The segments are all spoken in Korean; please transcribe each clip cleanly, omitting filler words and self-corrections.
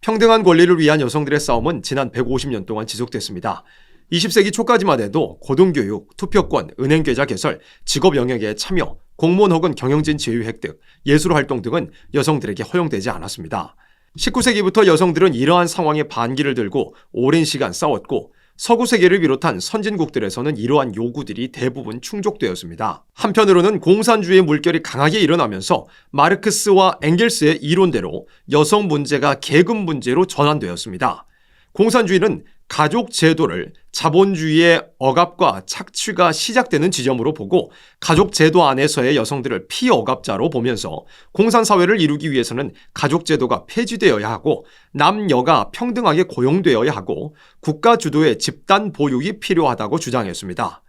평등한 권리를 위한 여성들의 싸움은 지난 150년 동안 지속됐습니다. 20세기 초까지만 해도 고등교육, 투표권, 은행계좌 개설, 직업 영역에 참여, 공무원 혹은 경영진 지위 획득, 예술활동 등은 여성들에게 허용되지 않았습니다. 19세기부터 여성들은 이러한 상황에 반기를 들고 오랜 시간 싸웠고 서구 세계를 비롯한 선진국들에서는 이러한 요구들이 대부분 충족되었습니다. 한편으로는 공산주의의 물결이 강하게 일어나면서 마르크스와 엥겔스의 이론대로 여성 문제가 계급 문제로 전환되었습니다. 공산주의는 가족 제도를 자본주의의 억압과 착취가 시작되는 지점으로 보고 가족 제도 안에서의 여성들을 피억압자로 보면서 공산사회를 이루기 위해서는 가족 제도가 폐지되어야 하고 남녀가 평등하게 고용되어야 하고 국가 주도의 집단 보육이 필요하다고 주장했습니다.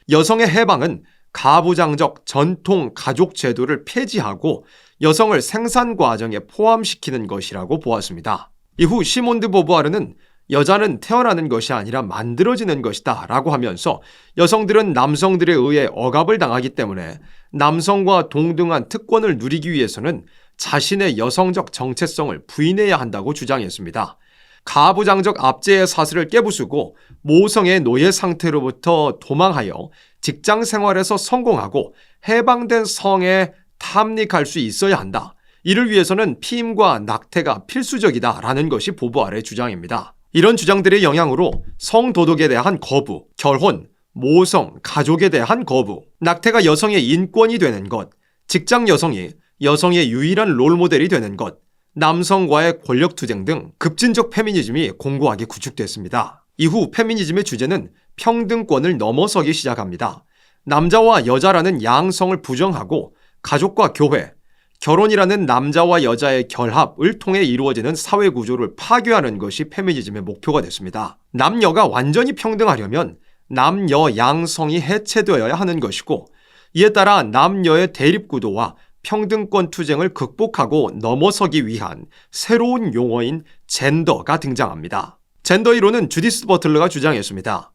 여성의 해방은 가부장적 전통 가족 제도를 폐지하고 여성을 생산 과정에 포함시키는 것이라고 보았습니다. 이후 시몬드 보부아르는 여자는 태어나는 것이 아니라 만들어지는 것이다 라고 하면서 여성들은 남성들에 의해 억압을 당하기 때문에 남성과 동등한 특권을 누리기 위해서는 자신의 여성적 정체성을 부인해야 한다고 주장했습니다. 가부장적 압제의 사슬을 깨부수고 모성의 노예 상태로부터 도망하여 직장 생활에서 성공하고 해방된 성에 탐닉할 수 있어야 한다. 이를 위해서는 피임과 낙태가 필수적이다 라는 것이 보부아르의 주장입니다. 이런 주장들의 영향으로 성도덕에 대한 거부, 결혼, 모성, 가족에 대한 거부, 낙태가 여성의 인권이 되는 것, 직장 여성이 여성의 유일한 롤모델이 되는 것, 남성과의 권력투쟁 등 급진적 페미니즘이 공고하게 구축됐습니다. 이후 페미니즘의 주제는 평등권을 넘어서기 시작합니다. 남자와 여자라는 양성을 부정하고 가족과 교회, 결혼이라는 남자와 여자의 결합을 통해 이루어지는 사회 구조를 파괴하는 것이 페미니즘의 목표가 됐습니다. 남녀가 완전히 평등하려면 남녀 양성이 해체되어야 하는 것이고 이에 따라 남녀의 대립구도와 평등권 투쟁을 극복하고 넘어서기 위한 새로운 용어인 젠더가 등장합니다. 젠더 이론은 주디스 버틀러가 주장했습니다.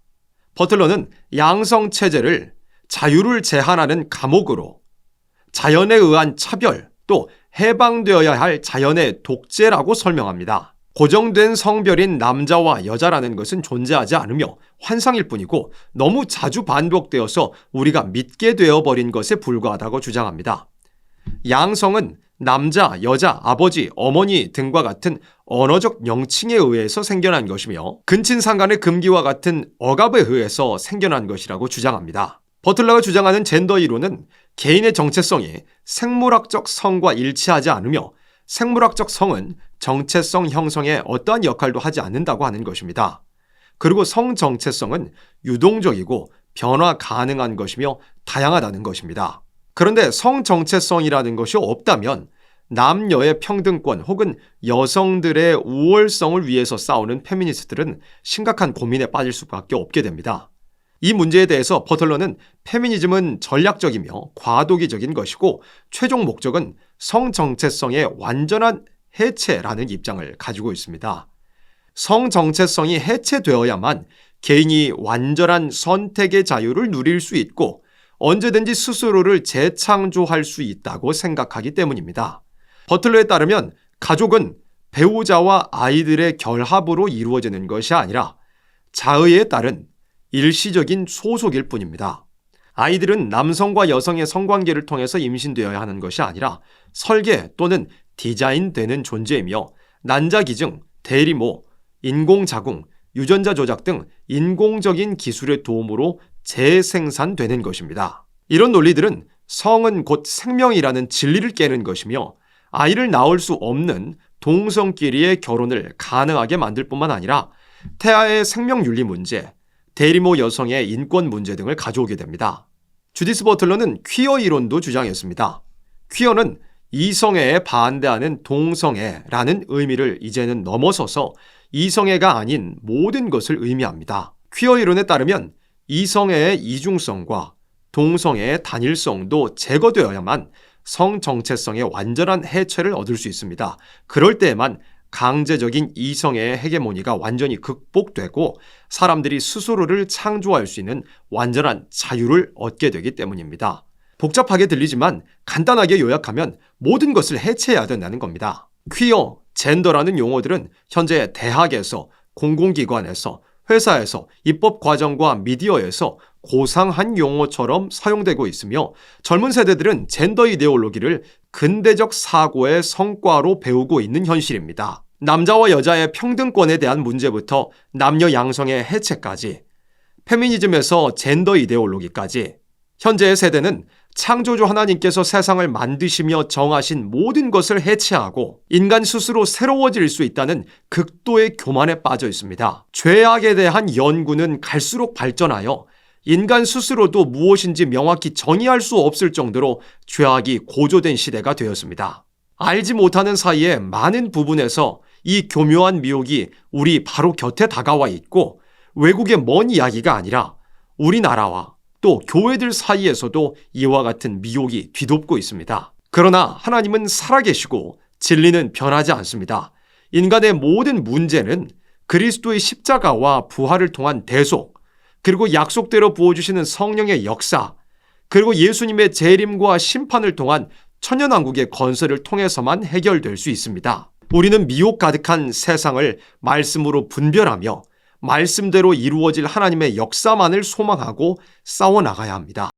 버틀러는 양성체제를 자유를 제한하는 감옥으로 자연에 의한 차별, 또 해방되어야 할 자연의 독재라고 설명합니다. 고정된 성별인 남자와 여자라는 것은 존재하지 않으며 환상일 뿐이고 너무 자주 반복되어서 우리가 믿게 되어버린 것에 불과하다고 주장합니다. 양성은 남자, 여자, 아버지, 어머니 등과 같은 언어적 명칭에 의해서 생겨난 것이며 근친상간의 금기와 같은 억압에 의해서 생겨난 것이라고 주장합니다. 버틀러가 주장하는 젠더 이론은 개인의 정체성이 생물학적 성과 일치하지 않으며 생물학적 성은 정체성 형성에 어떠한 역할도 하지 않는다고 하는 것입니다. 그리고 성 정체성은 유동적이고 변화 가능한 것이며 다양하다는 것입니다. 그런데 성 정체성이라는 것이 없다면 남녀의 평등권 혹은 여성들의 우월성을 위해서 싸우는 페미니스트들은 심각한 고민에 빠질 수밖에 없게 됩니다. 이 문제에 대해서 버틀러는 페미니즘은 전략적이며 과도기적인 것이고 최종 목적은 성 정체성의 완전한 해체라는 입장을 가지고 있습니다. 성 정체성이 해체되어야만 개인이 완전한 선택의 자유를 누릴 수 있고 언제든지 스스로를 재창조할 수 있다고 생각하기 때문입니다. 버틀러에 따르면 가족은 배우자와 아이들의 결합으로 이루어지는 것이 아니라 자의에 따른 일시적인 소속일 뿐입니다. 아이들은 남성과 여성의 성관계를 통해서 임신되어야 하는 것이 아니라 설계 또는 디자인되는 존재이며 난자기증, 대리모, 인공자궁, 유전자 조작 등 인공적인 기술의 도움으로 재생산되는 것입니다. 이런 논리들은 성은 곧 생명이라는 진리를 깨는 것이며 아이를 낳을 수 없는 동성끼리의 결혼을 가능하게 만들 뿐만 아니라 태아의 생명윤리 문제, 대리모 여성의 인권 문제 등을 가져오게 됩니다. 주디스 버틀러는 퀴어 이론도 주장했습니다. 퀴어는 이성애에 반대하는 동성애라는 의미를 이제는 넘어서서 이성애가 아닌 모든 것을 의미합니다. 퀴어 이론에 따르면 이성애의 이중성과 동성애의 단일성도 제거되어야만 성 정체성의 완전한 해체를 얻을 수 있습니다. 그럴 때에만 강제적인 이성애의 헤게모니가 완전히 극복되고 사람들이 스스로를 창조할 수 있는 완전한 자유를 얻게 되기 때문입니다. 복잡하게 들리지만 간단하게 요약하면 모든 것을 해체해야 된다는 겁니다. 퀴어, 젠더라는 용어들은 현재 대학에서, 공공기관에서, 회사에서, 입법 과정과 미디어에서 고상한 용어처럼 사용되고 있으며 젊은 세대들은 젠더 이데올로기를 근대적 사고의 성과로 배우고 있는 현실입니다. 남자와 여자의 평등권에 대한 문제부터 남녀 양성의 해체까지, 페미니즘에서 젠더 이데올로기까지, 현재의 세대는 창조주 하나님께서 세상을 만드시며 정하신 모든 것을 해체하고 인간 스스로 새로워질 수 있다는 극도의 교만에 빠져 있습니다. 죄악에 대한 연구는 갈수록 발전하여 인간 스스로도 무엇인지 명확히 정의할 수 없을 정도로 죄악이 고조된 시대가 되었습니다. 알지 못하는 사이에 많은 부분에서 이 교묘한 미혹이 우리 바로 곁에 다가와 있고 외국의 먼 이야기가 아니라 우리나라와 또 교회들 사이에서도 이와 같은 미혹이 뒤덮고 있습니다. 그러나 하나님은 살아계시고 진리는 변하지 않습니다. 인간의 모든 문제는 그리스도의 십자가와 부활을 통한 대속, 그리고 약속대로 부어주시는 성령의 역사, 그리고 예수님의 재림과 심판을 통한 천년왕국의 건설을 통해서만 해결될 수 있습니다. 우리는 미혹 가득한 세상을 말씀으로 분별하며 말씀대로 이루어질 하나님의 역사만을 소망하고 싸워나가야 합니다.